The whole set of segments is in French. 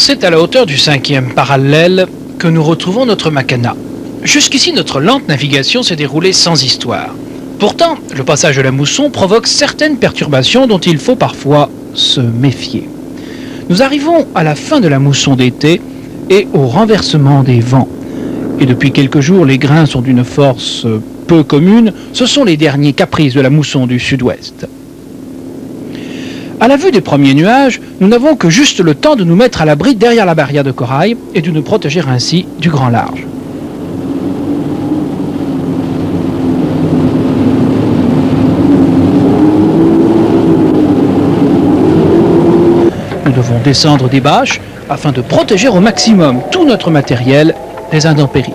C'est à la hauteur du 5e parallèle que nous retrouvons notre Makana. Jusqu'ici, notre lente navigation s'est déroulée sans histoire. Pourtant, le passage de la mousson provoque certaines perturbations dont il faut parfois se méfier. Nous arrivons à la fin de la mousson d'été et au renversement des vents. Et depuis quelques jours, les grains sont d'une force peu commune. Ce sont les derniers caprices de la mousson du sud-ouest. À la vue des premiers nuages, nous n'avons que juste le temps de nous mettre à l'abri derrière la barrière de corail et de nous protéger ainsi du grand large. Nous devons descendre des bâches afin de protéger au maximum tout notre matériel des intempéries.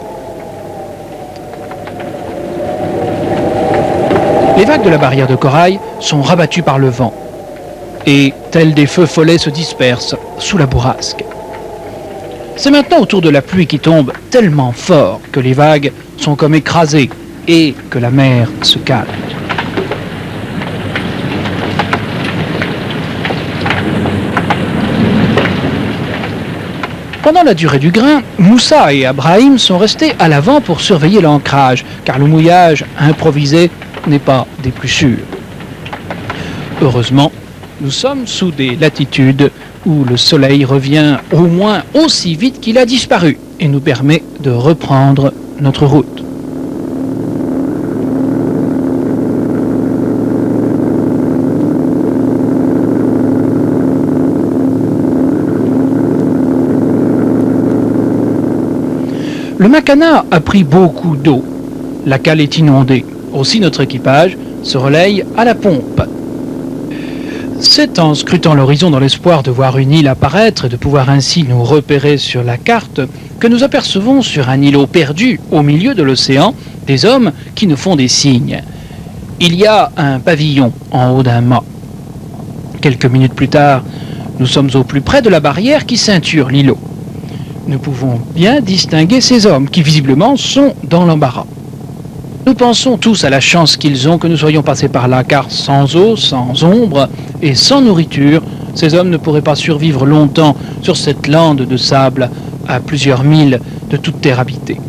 Les vagues de la barrière de corail sont rabattues par le vent et, tels des feux follets, se dispersent sous la bourrasque. C'est maintenant au tour de la pluie qui tombe tellement fort que les vagues sont comme écrasées et que la mer se calme. Pendant la durée du grain, Moussa et Abrahim sont restés à l'avant pour surveiller l'ancrage, car le mouillage improvisé n'est pas des plus sûrs. Heureusement, nous sommes sous des latitudes où le soleil revient au moins aussi vite qu'il a disparu et nous permet de reprendre notre route. Le Makana a pris beaucoup d'eau. La cale est inondée. Aussi notre équipage se relaye à la pompe. C'est en scrutant l'horizon dans l'espoir de voir une île apparaître et de pouvoir ainsi nous repérer sur la carte que nous apercevons sur un îlot perdu au milieu de l'océan des hommes qui nous font des signes. Il y a un pavillon en haut d'un mât. Quelques minutes plus tard, nous sommes au plus près de la barrière qui ceinture l'îlot. Nous pouvons bien distinguer ces hommes qui visiblement sont dans l'embarras. Nous pensons tous à la chance qu'ils ont que nous soyons passés par là, car sans eau, sans ombre et sans nourriture, ces hommes ne pourraient pas survivre longtemps sur cette lande de sable à plusieurs milles de toute terre habitée.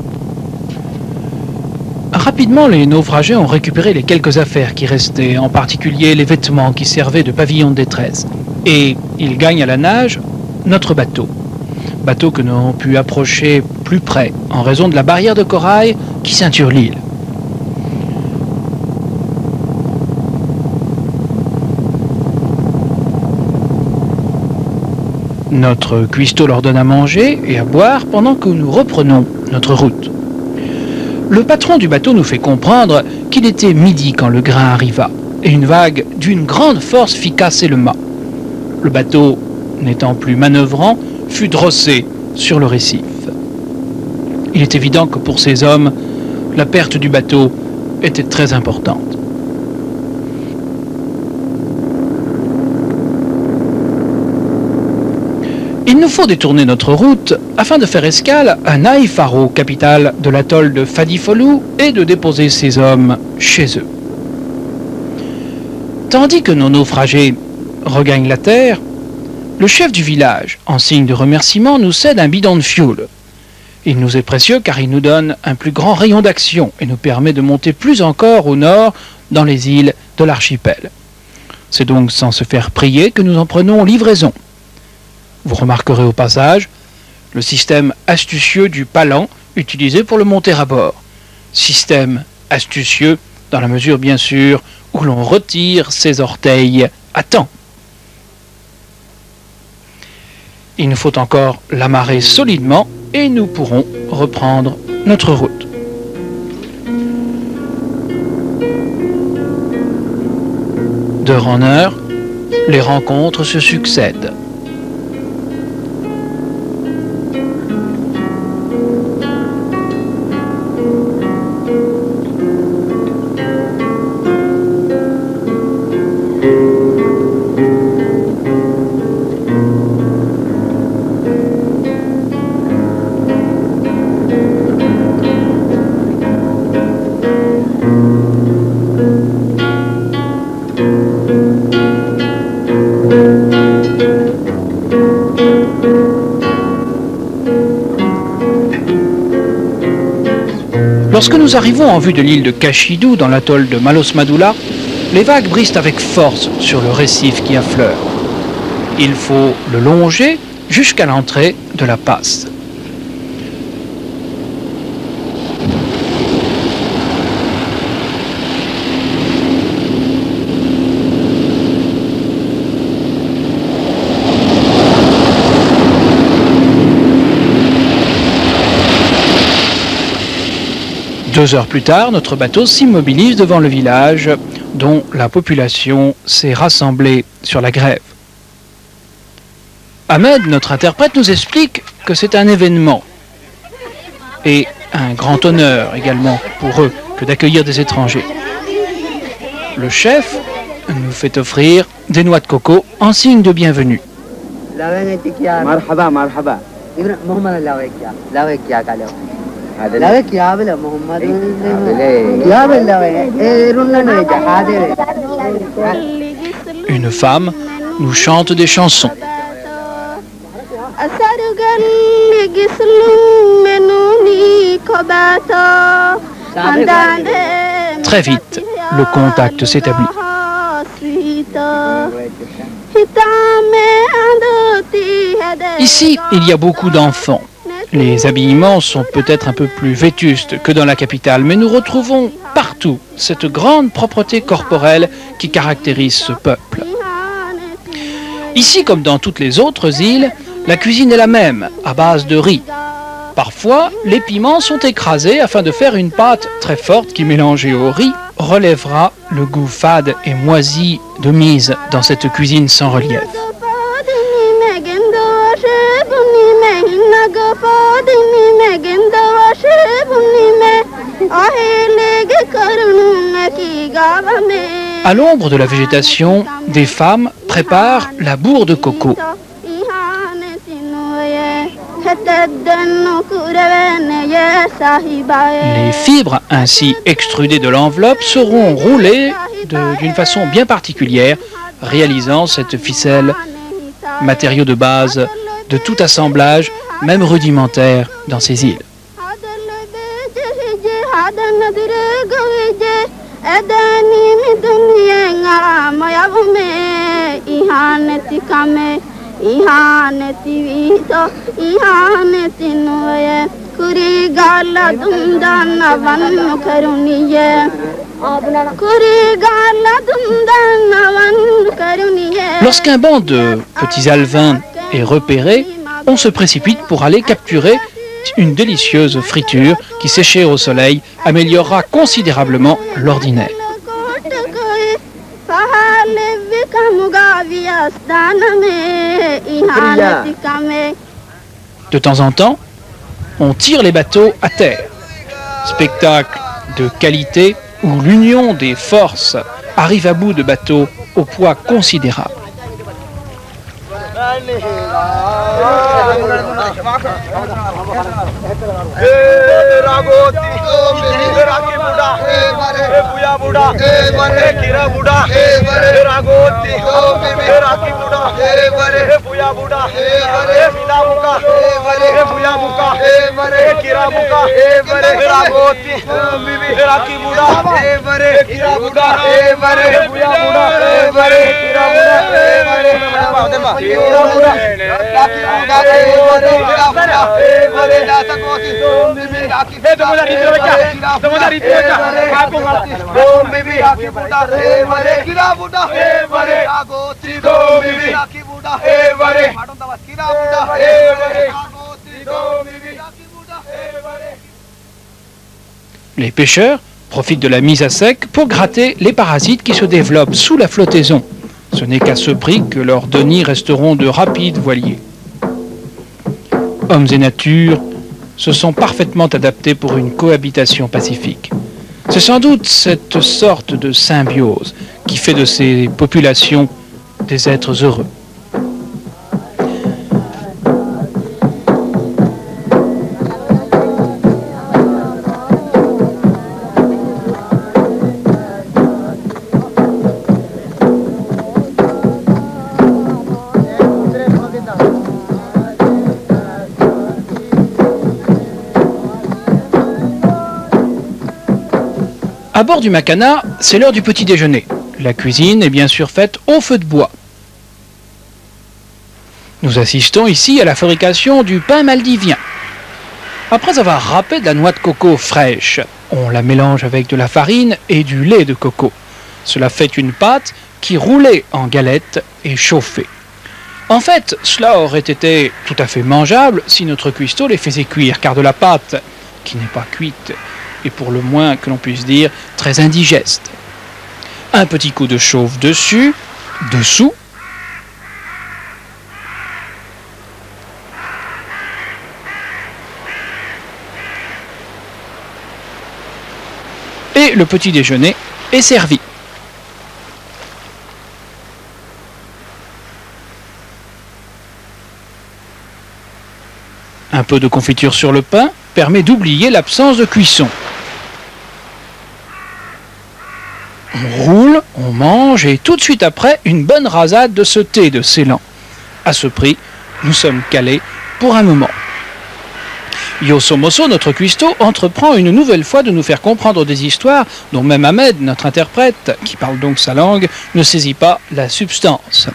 Rapidement, les naufragés ont récupéré les quelques affaires qui restaient, en particulier les vêtements qui servaient de pavillon de détresse. Et ils gagnent à la nage notre bateau. Bateau que nous avons pu approcher plus près en raison de la barrière de corail qui ceinture l'île. Notre cuistot leur donne à manger et à boire pendant que nous reprenons notre route. Le patron du bateau nous fait comprendre qu'il était midi quand le grain arriva et une vague d'une grande force fit casser le mât. Le bateau, n'étant plus manœuvrant, fut drossé sur le récif. Il est évident que pour ces hommes, la perte du bateau était très importante. Il nous faut détourner notre route afin de faire escale à Naïfaro, capitale de l'atoll de Fadifolu, et de déposer ces hommes chez eux. Tandis que nos naufragés regagnent la terre, le chef du village, en signe de remerciement, nous cède un bidon de fioul. Il nous est précieux car il nous donne un plus grand rayon d'action et nous permet de monter plus encore au nord dans les îles de l'archipel. C'est donc sans se faire prier que nous en prenons livraison. Vous remarquerez au passage le système astucieux du palan utilisé pour le monter à bord. Système astucieux dans la mesure bien sûr où l'on retire ses orteils à temps. Il nous faut encore l'amarrer solidement et nous pourrons reprendre notre route. D'heure en heure, les rencontres se succèdent. Lorsque nous arrivons en vue de l'île de Kashidou dans l'atoll de Malos Madula, les vagues brisent avec force sur le récif qui affleure. Il faut le longer jusqu'à l'entrée de la passe. Deux heures plus tard, notre bateau s'immobilise devant le village dont la population s'est rassemblée sur la grève. Ahmed, notre interprète, nous explique que c'est un événement et un grand honneur également pour eux que d'accueillir des étrangers. Le chef nous fait offrir des noix de coco en signe de bienvenue. Une femme nous chante des chansons. Très vite, le contact s'établit. Ici, il y a beaucoup d'enfants. Les habillements sont peut-être un peu plus vétustes que dans la capitale, mais nous retrouvons partout cette grande propreté corporelle qui caractérise ce peuple. Ici, comme dans toutes les autres îles, la cuisine est la même, à base de riz. Parfois, les piments sont écrasés afin de faire une pâte très forte qui, mélangée au riz, relèvera le goût fade et moisi de mise dans cette cuisine sans relief. À l'ombre de la végétation, des femmes préparent la bourre de coco. Les fibres ainsi extrudées de l'enveloppe seront roulées d'une façon bien particulière, réalisant cette ficelle, matériau de base de tout assemblage, même rudimentaire, dans ces îles. Lorsqu'un banc de petits alevins est repéré, on se précipite pour aller capturer une délicieuse friture qui, séchée au soleil, améliorera considérablement l'ordinaire. De temps en temps, on tire les bateaux à terre. Spectacle de qualité où l'union des forces arrive à bout de bateaux au poids considérable. Les pêcheurs profitent de la mise à sec pour gratter les parasites qui se développent sous la flottaison. Ce n'est qu'à ce prix que leurs deniers resteront de rapides voiliers. Hommes et nature se sont parfaitement adaptés pour une cohabitation pacifique. C'est sans doute cette sorte de symbiose qui fait de ces populations des êtres heureux. À bord du Macana, c'est l'heure du petit déjeuner. La cuisine est bien sûr faite au feu de bois. Nous assistons ici à la fabrication du pain maldivien. Après avoir râpé de la noix de coco fraîche, on la mélange avec de la farine et du lait de coco. Cela fait une pâte qui roulait en galette et chauffée. En fait, cela aurait été tout à fait mangeable si notre cuistot les faisait cuire, car de la pâte qui n'est pas cuite est pour le moins que l'on puisse dire très indigeste. Un petit coup de chauffe dessus, dessous. Et le petit déjeuner est servi. Un peu de confiture sur le pain permet d'oublier l'absence de cuisson. On roule, on mange et tout de suite après, une bonne rasade de ce thé de Ceylan. À ce prix, nous sommes calés pour un moment. Yosso Mosso, notre cuistot, entreprend une nouvelle fois de nous faire comprendre des histoires dont même Ahmed, notre interprète, qui parle donc sa langue, ne saisit pas la substance.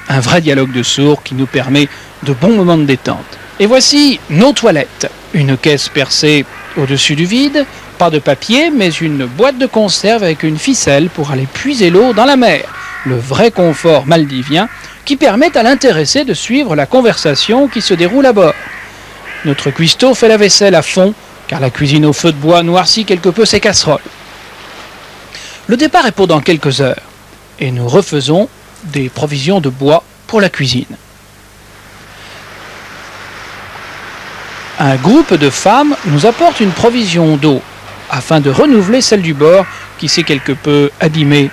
Un vrai dialogue de sourds qui nous permet de bons moments de détente. Et voici nos toilettes. Une caisse percée au-dessus du vide, pas de papier, mais une boîte de conserve avec une ficelle pour aller puiser l'eau dans la mer. Le vrai confort maldivien qui permet à l'intéressé de suivre la conversation qui se déroule à bord. Notre cuistot fait la vaisselle à fond, car la cuisine au feu de bois noircit quelque peu ses casseroles. Le départ est pour dans quelques heures, et nous refaisons des provisions de bois pour la cuisine. Un groupe de femmes nous apporte une provision d'eau, afin de renouveler celle du bord qui s'est quelque peu abîmée.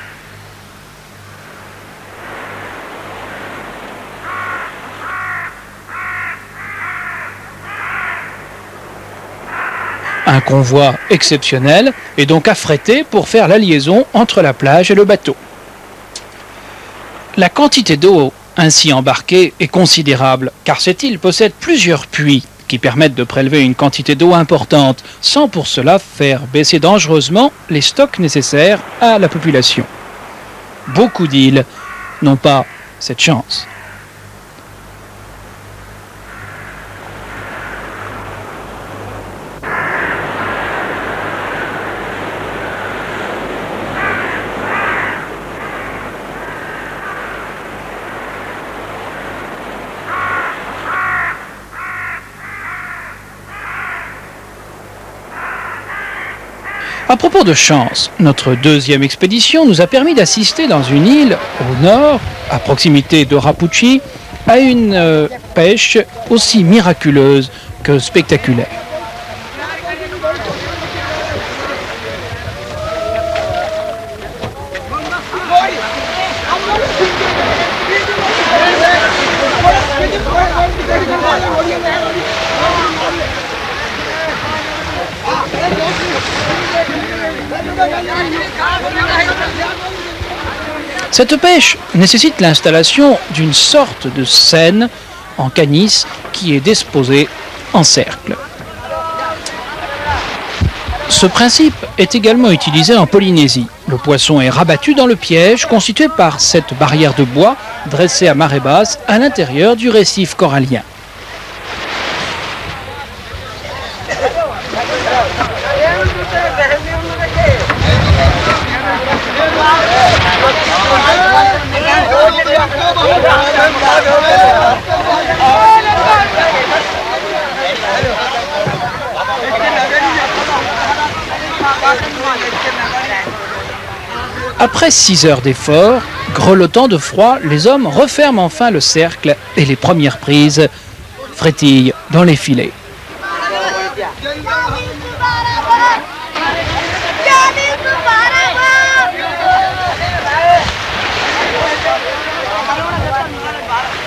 Un convoi exceptionnel est donc affrété pour faire la liaison entre la plage et le bateau. La quantité d'eau ainsi embarquée est considérable, car cette île possède plusieurs puits qui permettent de prélever une quantité d'eau importante, sans pour cela faire baisser dangereusement les stocks nécessaires à la population. Beaucoup d'îles n'ont pas cette chance. À propos de chance, notre deuxième expédition nous a permis d'assister dans une île au nord, à proximité de Rapuchi, à une pêche aussi miraculeuse que spectaculaire. Cette pêche nécessite l'installation d'une sorte de scène en canis qui est disposée en cercle. Ce principe est également utilisé en Polynésie. Le poisson est rabattu dans le piège constitué par cette barrière de bois dressée à marée basse à l'intérieur du récif corallien. Après 6 heures d'effort, grelottant de froid, les hommes referment enfin le cercle et les premières prises frétillent dans les filets.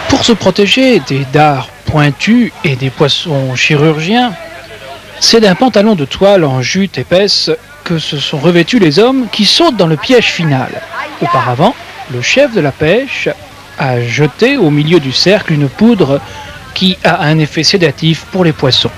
Pour se protéger des dards pointus et des poissons chirurgiens, c'est d'un pantalon de toile en jute épaisse que se sont revêtus les hommes qui sautent dans le piège final. Auparavant, le chef de la pêche a jeté au milieu du cercle une poudre qui a un effet sédatif pour les poissons.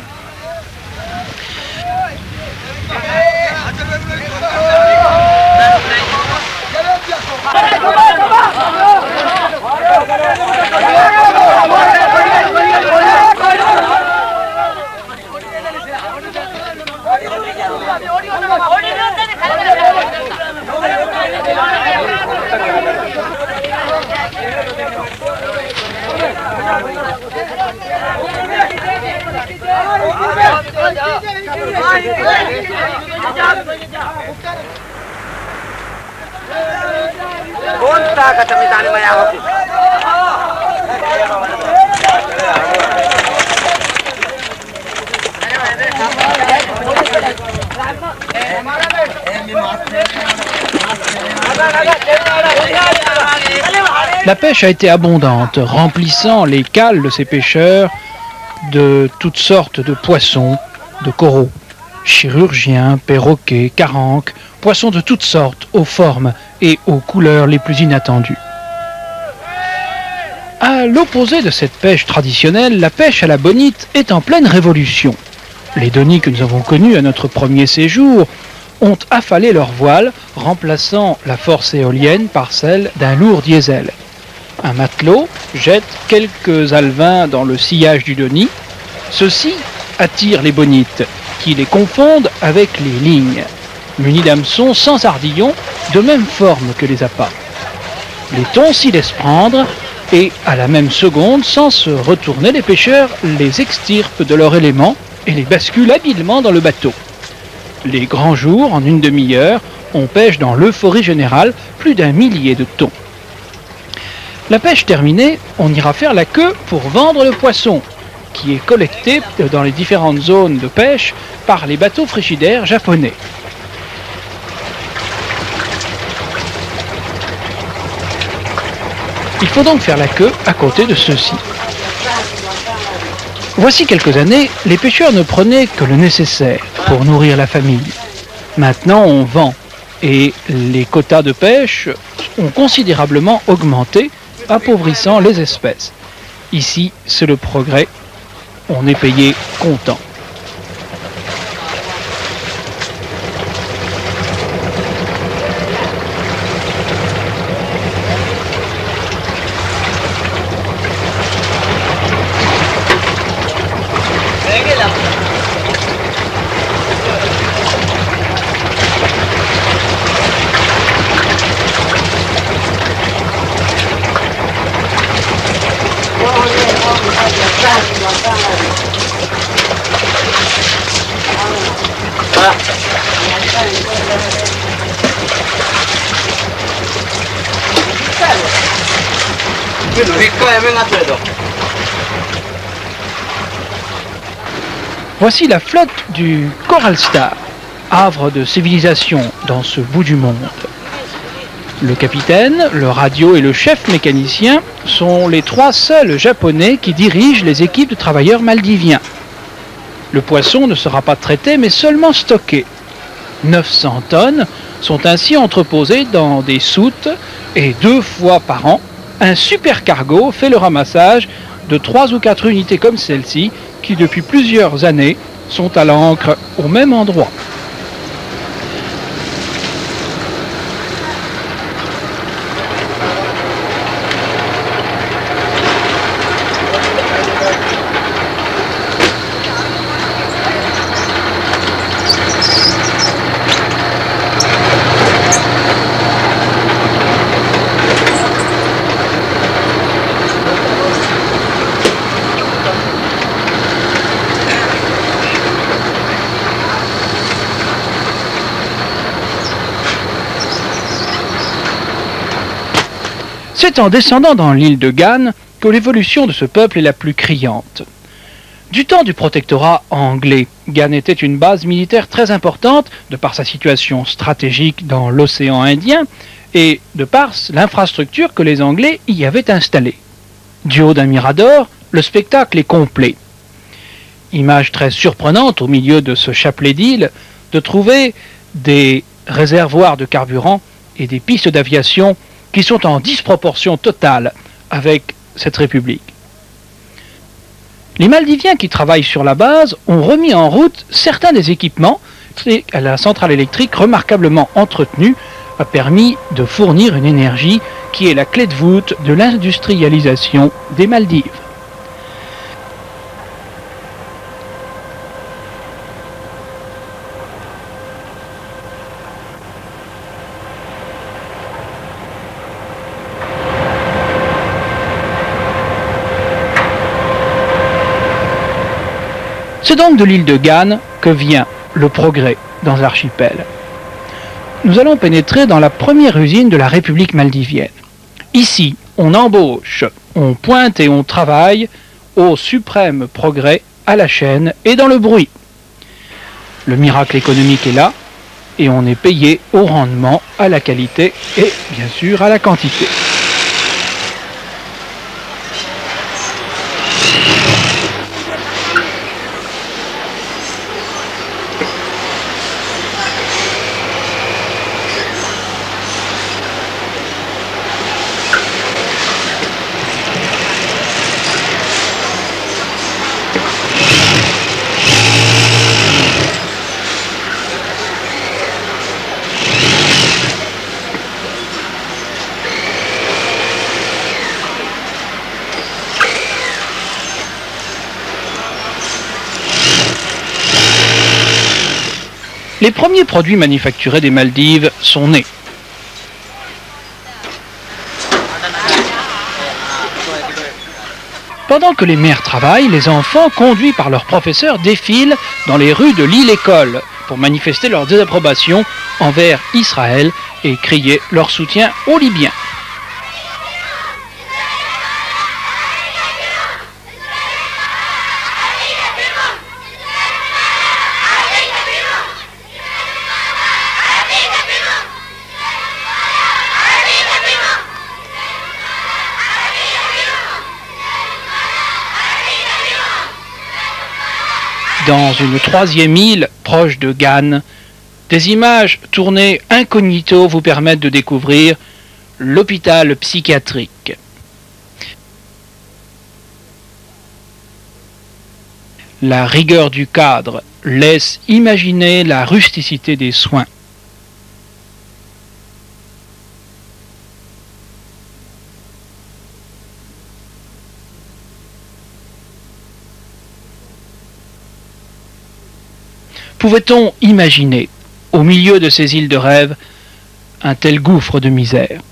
La pêche a été abondante, remplissant les cales de ces pêcheurs de toutes sortes de poissons, de coraux, chirurgiens, perroquets, caranques, poissons de toutes sortes, aux formes et aux couleurs les plus inattendues. À l'opposé de cette pêche traditionnelle, la pêche à la bonite est en pleine révolution. Les donis que nous avons connus à notre premier séjour ont affalé leurs voiles, remplaçant la force éolienne par celle d'un lourd diesel. Un matelot jette quelques alevins dans le sillage du doni. Ceux-ci attirent les bonites, qui les confondent avec les lignes, munis d'hameçons sans ardillons, de même forme que les appâts. Les thons s'y laissent prendre, et à la même seconde, sans se retourner, les pêcheurs les extirpent de leur élément et les basculent habilement dans le bateau. Les grands jours, en une demi-heure, on pêche dans l'euphorie générale plus d'1 millier de thons. La pêche terminée, on ira faire la queue pour vendre le poisson, qui est collecté dans les différentes zones de pêche par les bateaux frigidaires japonais. Il faut donc faire la queue à côté de ceux-ci. Voici quelques années, les pêcheurs ne prenaient que le nécessaire pour nourrir la famille. Maintenant, on vend et les quotas de pêche ont considérablement augmenté, appauvrissant les espèces. Ici, c'est le progrès. On est payé comptant. Voici la flotte du Coral Star, havre de civilisation dans ce bout du monde. Le capitaine, le radio et le chef mécanicien sont les 3 seuls japonais qui dirigent les équipes de travailleurs maldiviens. Le poisson ne sera pas traité mais seulement stocké. 900 tonnes sont ainsi entreposées dans des soutes et 2 fois par an, un supercargo fait le ramassage de 3 ou 4 unités comme celle-ci qui depuis plusieurs années sont à l'ancre au même endroit. C'est en descendant dans l'île de Gann que l'évolution de ce peuple est la plus criante. Du temps du protectorat anglais, Gann était une base militaire très importante de par sa situation stratégique dans l'océan Indien et de par l'infrastructure que les Anglais y avaient installée. Du haut d'un mirador, le spectacle est complet. Image très surprenante au milieu de ce chapelet d'îles de trouver des réservoirs de carburant et des pistes d'aviation qui sont en disproportion totale avec cette république. Les Maldiviens qui travaillent sur la base ont remis en route certains des équipements et la centrale électrique remarquablement entretenue a permis de fournir une énergie qui est la clé de voûte de l'industrialisation des Maldives. C'est donc de l'île de Gan que vient le progrès dans l'archipel. Nous allons pénétrer dans la première usine de la République maldivienne. Ici, on embauche, on pointe et on travaille au suprême progrès à la chaîne et dans le bruit. Le miracle économique est là et on est payé au rendement, à la qualité et bien sûr à la quantité. Les premiers produits manufacturés des Maldives sont nés. Pendant que les mères travaillent, les enfants, conduits par leurs professeurs, défilent dans les rues de l'île-école pour manifester leur désapprobation envers Israël et crier leur soutien aux Libyens. Dans une troisième île proche de Gan, des images tournées incognito vous permettent de découvrir l'hôpital psychiatrique. La rigueur du cadre laisse imaginer la rusticité des soins. Pouvait-on imaginer, au milieu de ces îles de rêve, un tel gouffre de misère?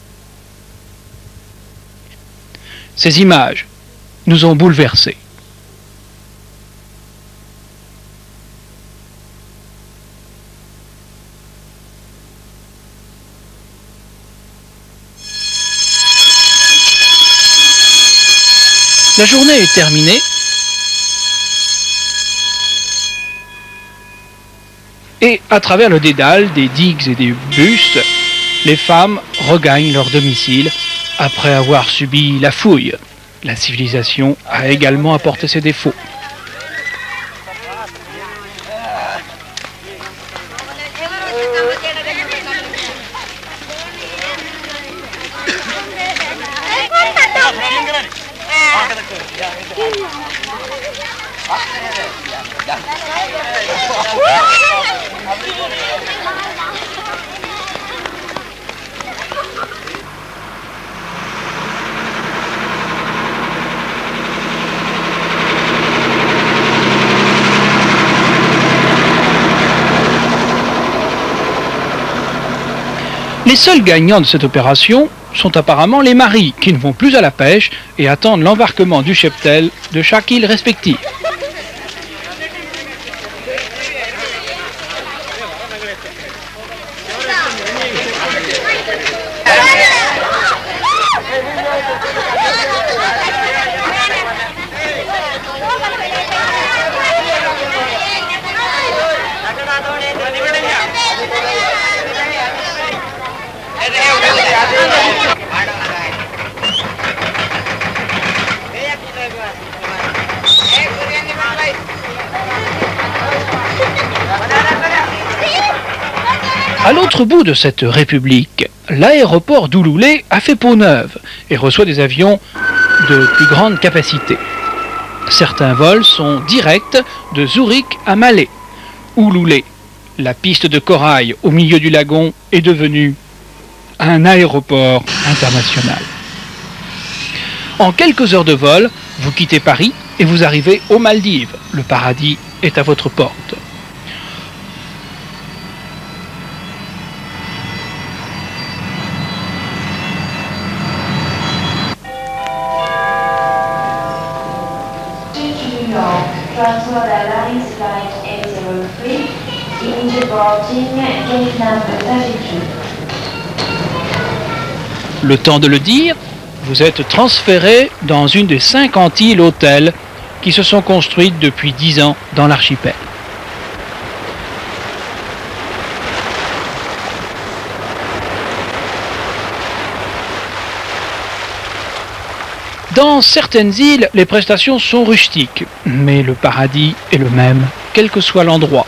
Ces images nous ont bouleversés. La journée est terminée. Et à travers le dédale des digues et des bus, les femmes regagnent leur domicile après avoir subi la fouille. La civilisation a également apporté ses défauts. Les seuls gagnants de cette opération sont apparemment les maris qui ne vont plus à la pêche et attendent l'embarquement du cheptel de chaque île respective. À l'autre bout de cette république, l'aéroport d'Ouloulé a fait peau neuve et reçoit des avions de plus grande capacité. Certains vols sont directs de Zurich à Malé. Ouloulé, la piste de corail au milieu du lagon, est devenue un aéroport international. En quelques heures de vol, vous quittez Paris et vous arrivez aux Maldives. Le paradis est à votre porte. Transworld Airlines Le temps de le dire, vous êtes transféré dans une des 50 îles hôtels qui se sont construites depuis 10 ans dans l'archipel. Dans certaines îles, les prestations sont rustiques, mais le paradis est le même, quel que soit l'endroit.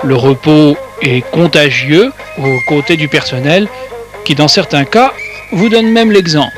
Le repos est contagieux aux côtés du personnel qui, dans certains cas, vous donne même l'exemple.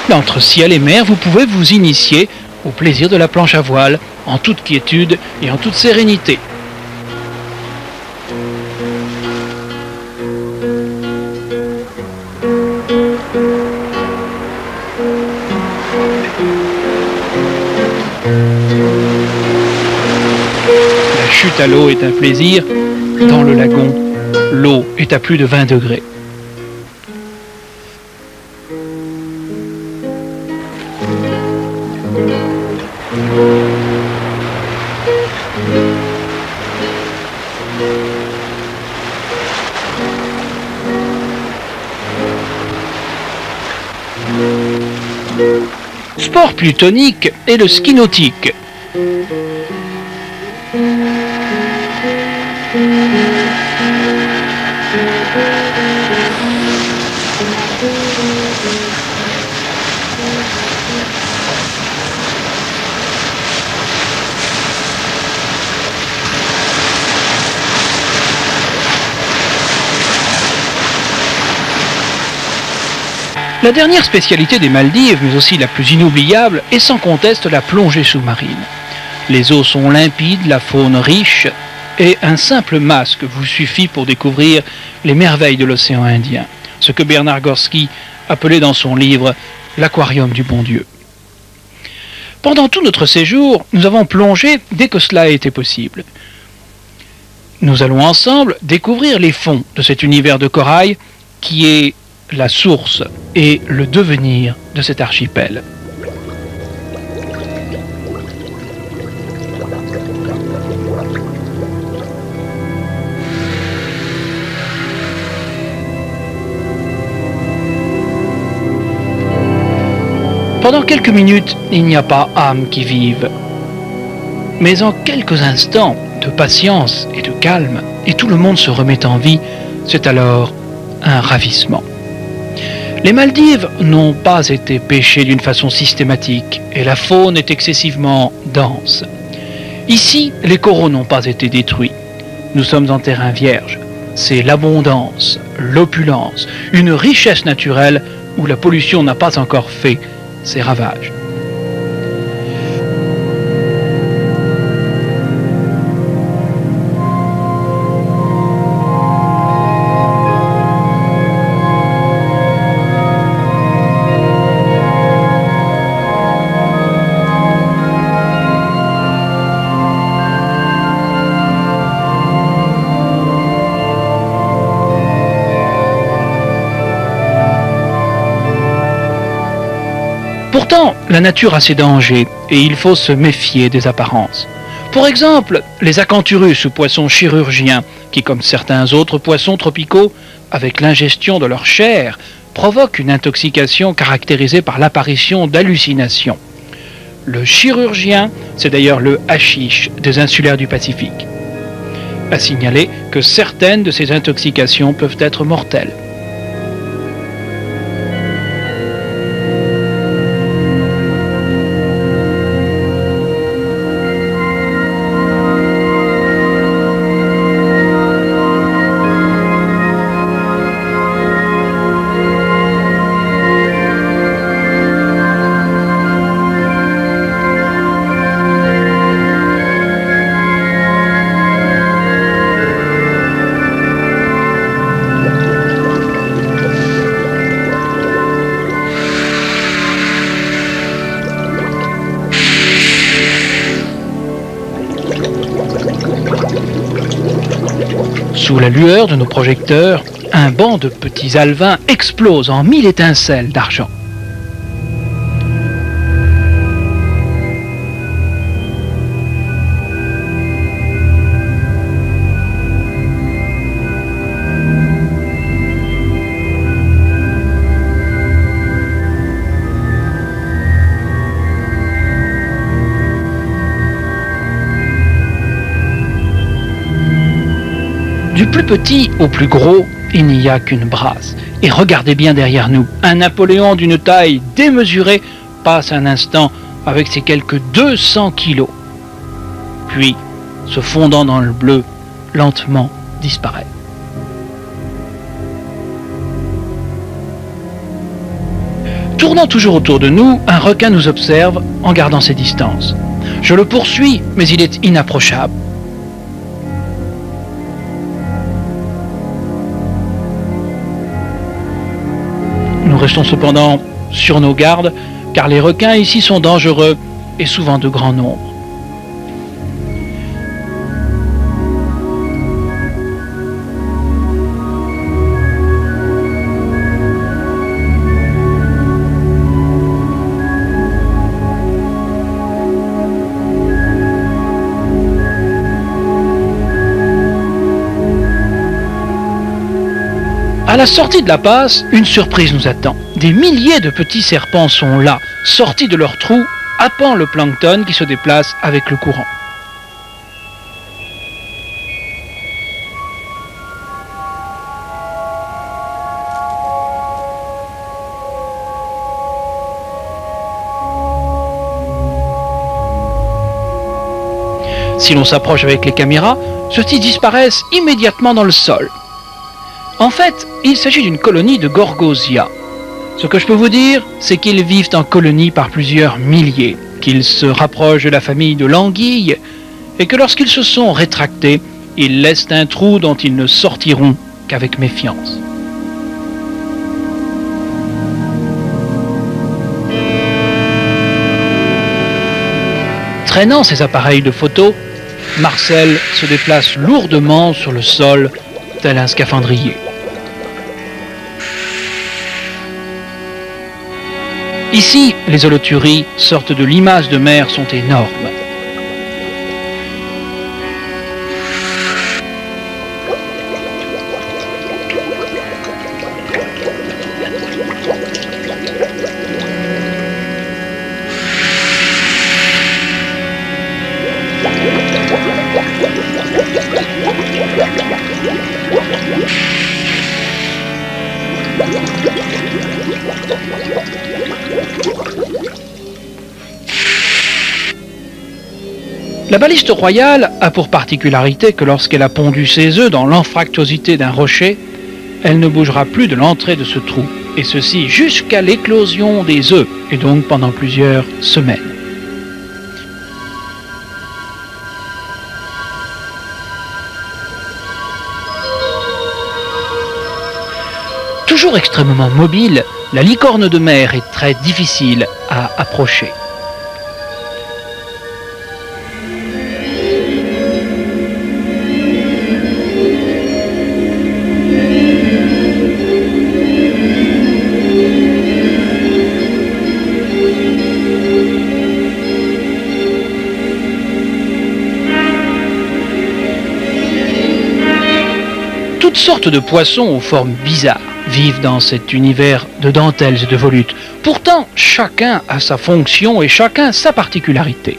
Entre ciel et mer, vous pouvez vous initier au plaisir de la planche à voile, en toute quiétude et en toute sérénité. La chute à l'eau est un plaisir. Dans le lagon, l'eau est à plus de 20 degrés. Sport plus tonique est le ski nautique. La dernière spécialité des Maldives, mais aussi la plus inoubliable, est sans conteste la plongée sous-marine. Les eaux sont limpides, la faune riche, et un simple masque vous suffit pour découvrir les merveilles de l'océan Indien, ce que Bernard Gorski appelait dans son livre « L'aquarium du bon Dieu ». Pendant tout notre séjour, nous avons plongé dès que cela a été possible. Nous allons ensemble découvrir les fonds de cet univers de corail qui est la source et le devenir de cet archipel. Pendant quelques minutes, il n'y a pas âme qui vive. Mais en quelques instants de patience et de calme, et tout le monde se remet en vie, c'est alors un ravissement. Les Maldives n'ont pas été pêchées d'une façon systématique et la faune est excessivement dense. Ici, les coraux n'ont pas été détruits. Nous sommes en terrain vierge. C'est l'abondance, l'opulence, une richesse naturelle où la pollution n'a pas encore fait ses ravages. Pourtant, la nature a ses dangers et il faut se méfier des apparences. Pour exemple, les acanthurus ou poissons chirurgiens, qui comme certains autres poissons tropicaux, avec l'ingestion de leur chair, provoquent une intoxication caractérisée par l'apparition d'hallucinations. Le chirurgien, c'est d'ailleurs le hashish des insulaires du Pacifique. À signaler que certaines de ces intoxications peuvent être mortelles. Sous la lueur de nos projecteurs, un banc de petits alevins explose en 1000 étincelles d'argent. Du plus petit au plus gros, il n'y a qu'une brasse. Et regardez bien derrière nous, un Napoléon d'une taille démesurée passe un instant avec ses quelques 200 kilos. Puis, se fondant dans le bleu, lentement disparaît. Tournant toujours autour de nous, un requin nous observe en gardant ses distances. Je le poursuis, mais il est inapprochable. Nous restons cependant sur nos gardes, car les requins ici sont dangereux et souvent de grand nombre. À la sortie de la passe, une surprise nous attend. Des milliers de petits serpents sont là, sortis de leurs trous, happant le plancton qui se déplace avec le courant. Si l'on s'approche avec les caméras, ceux-ci disparaissent immédiatement dans le sol. En fait, il s'agit d'une colonie de Gorgosia. Ce que je peux vous dire, c'est qu'ils vivent en colonie par plusieurs milliers, qu'ils se rapprochent de la famille de l'anguille, et que lorsqu'ils se sont rétractés, ils laissent un trou dont ils ne sortiront qu'avec méfiance. Traînant ses appareils de photo, Marcel se déplace lourdement sur le sol, tel un scaphandrier. Ici, les holoturies, sortes de limaces de mer, sont énormes. La baliste royale a pour particularité que lorsqu'elle a pondu ses œufs dans l'anfractuosité d'un rocher, elle ne bougera plus de l'entrée de ce trou, et ceci jusqu'à l'éclosion des œufs, et donc pendant plusieurs semaines. Toujours extrêmement mobile, la licorne de mer est très difficile à approcher. Toutes sortes de poissons aux formes bizarres vivent dans cet univers de dentelles et de volutes. Pourtant, chacun a sa fonction et chacun sa particularité.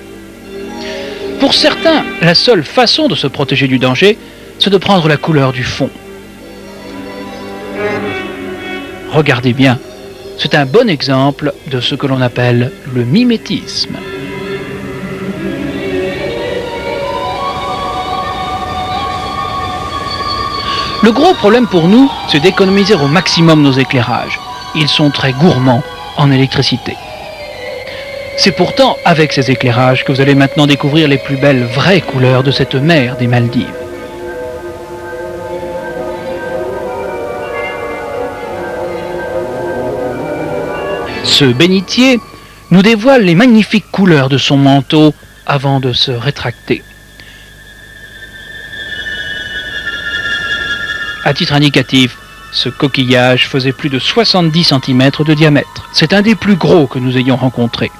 Pour certains, la seule façon de se protéger du danger, c'est de prendre la couleur du fond. Regardez bien, c'est un bon exemple de ce que l'on appelle le mimétisme. Le gros problème pour nous, c'est d'économiser au maximum nos éclairages. Ils sont très gourmands en électricité. C'est pourtant avec ces éclairages que vous allez maintenant découvrir les plus belles vraies couleurs de cette mer des Maldives. Ce bénitier nous dévoile les magnifiques couleurs de son manteau avant de se rétracter. À titre indicatif, ce coquillage faisait plus de 70 cm de diamètre. C'est un des plus gros que nous ayons rencontrés.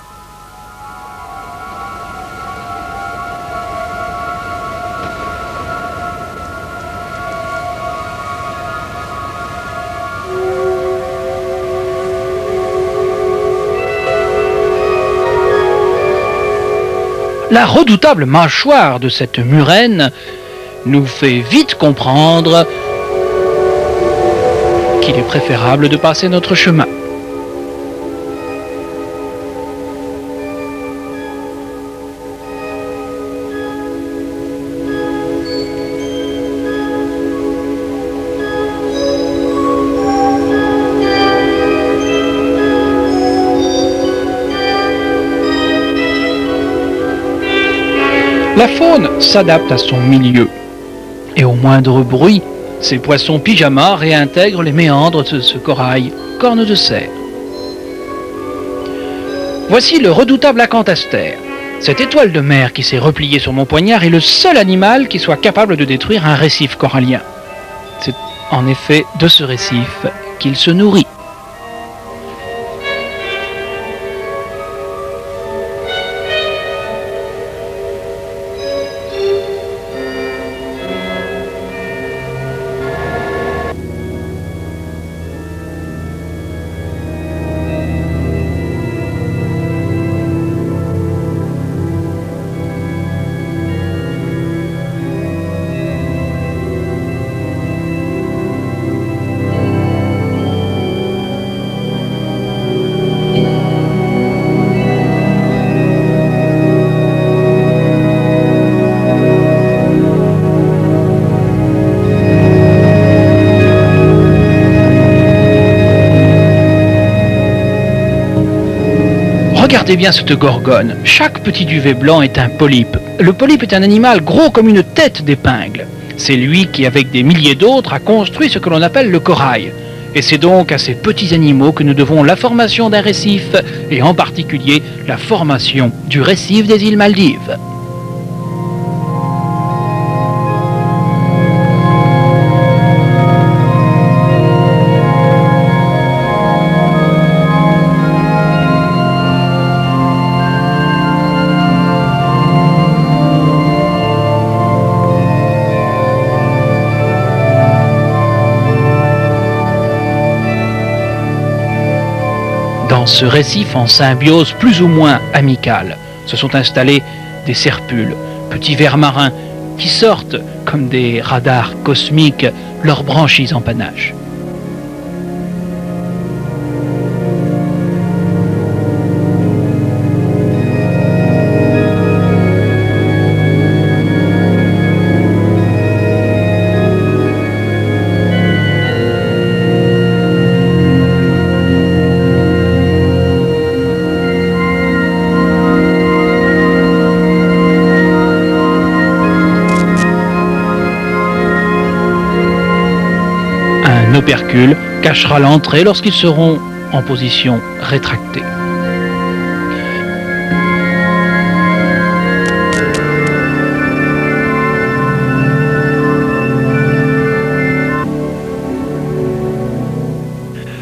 La redoutable mâchoire de cette murène nous fait vite comprendre qu'il est préférable de passer notre chemin. La faune s'adapte à son milieu, et au moindre bruit, ces poissons pyjamas réintègrent les méandres de ce corail, corne de cerf. Voici le redoutable acanthaster. Cette étoile de mer qui s'est repliée sur mon poignard est le seul animal qui soit capable de détruire un récif corallien. C'est en effet de ce récif qu'il se nourrit. Regardez bien cette gorgone. Chaque petit duvet blanc est un polype. Le polype est un animal gros comme une tête d'épingle. C'est lui qui, avec des milliers d'autres, a construit ce que l'on appelle le corail. Et c'est donc à ces petits animaux que nous devons la formation d'un récif, et en particulier la formation du récif des îles Maldives. Dans ce récif en symbiose plus ou moins amicale, se sont installés des serpules, petits vers marins, qui sortent, comme des radars cosmiques, leurs branchies en panache. Un opercule cachera l'entrée lorsqu'ils seront en position rétractée.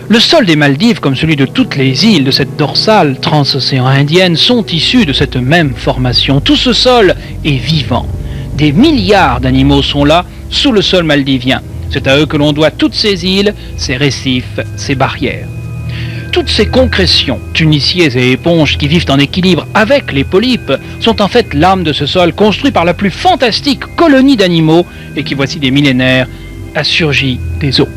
Le sol des Maldives, comme celui de toutes les îles de cette dorsale transocéan indienne, sont issus de cette même formation. Tout ce sol est vivant. Des milliards d'animaux sont là, sous le sol maldivien. C'est à eux que l'on doit toutes ces îles, ces récifs, ces barrières. Toutes ces concrétions, tuniciers et éponges qui vivent en équilibre avec les polypes, sont en fait l'âme de ce sol construit par la plus fantastique colonie d'animaux et qui, voici des millénaires, a surgi des eaux.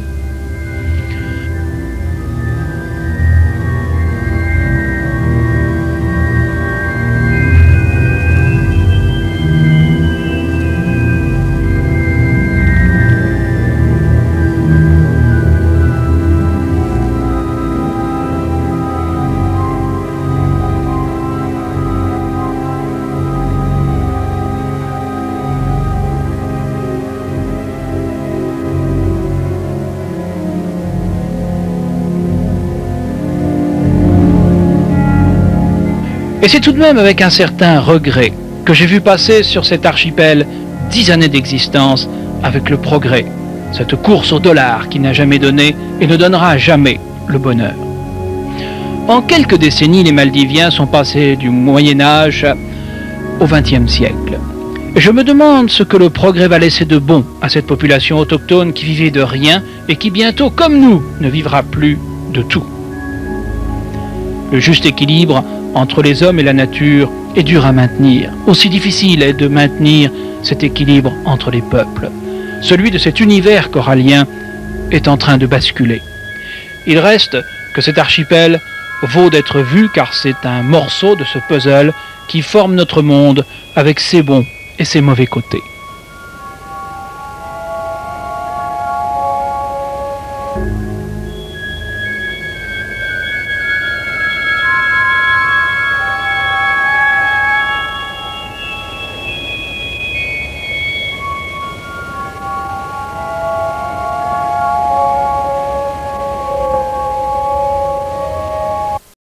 Et c'est tout de même avec un certain regret que j'ai vu passer sur cet archipel 10 années d'existence avec le progrès cette course au dollar qui n'a jamais donné et ne donnera jamais le bonheur. En quelques décennies, les Maldiviens sont passés du Moyen Âge au XXe siècle. Et je me demande ce que le progrès va laisser de bon à cette population autochtone qui vivait de rien et qui bientôt, comme nous, ne vivra plus de tout. Le juste équilibre entre les hommes et la nature est dur à maintenir. Aussi difficile est de maintenir cet équilibre entre les peuples. Celui de cet univers corallien est en train de basculer. Il reste que cet archipel vaut d'être vu car c'est un morceau de ce puzzle qui forme notre monde avec ses bons et ses mauvais côtés.